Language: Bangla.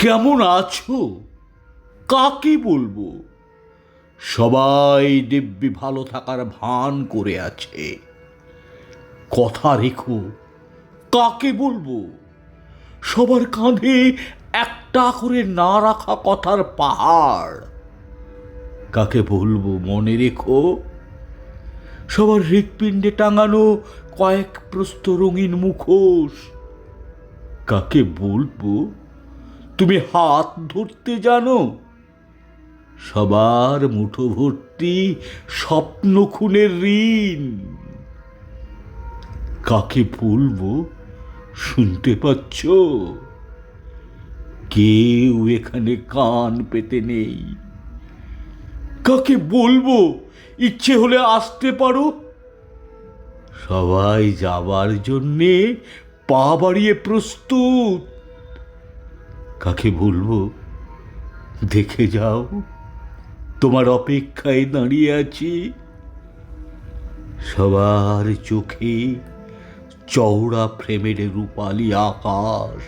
কেমন আছো? কাকে বলবো? সবাই দিব্যি ভালো থাকার ভান করে আছে। কথা রেখো, কাকে বলবো? সবার কাঁধে একটা করে না রাখা কথার পাহাড়। কাকে বলবো মনে রেখো? সবার হৃৎপিণ্ডে টাঙানো কয়েক প্রস্থ রঙিন মুখোশ। কাকে বলবো? তুমি হাত ধরতে জানো? সবার মুঠো ভর্তি স্বপ্ন খুনের ঋণ। কাকে বলবো? শুনতে পাচ্ছ? কেউ এখানে কান পেতে নেই। কাকে বলবো? ইচ্ছে হলে আসতে পারো। সবাই যাবার জন্যে পা বাড়িয়ে প্রস্তুত। কাকে বলবো? দেখে যাও, তোমার অপেক্ষায় দাঁড়িয়ে আছি। সবার চোখে চওড়া ফ্রেমের রূপালি আকাশ।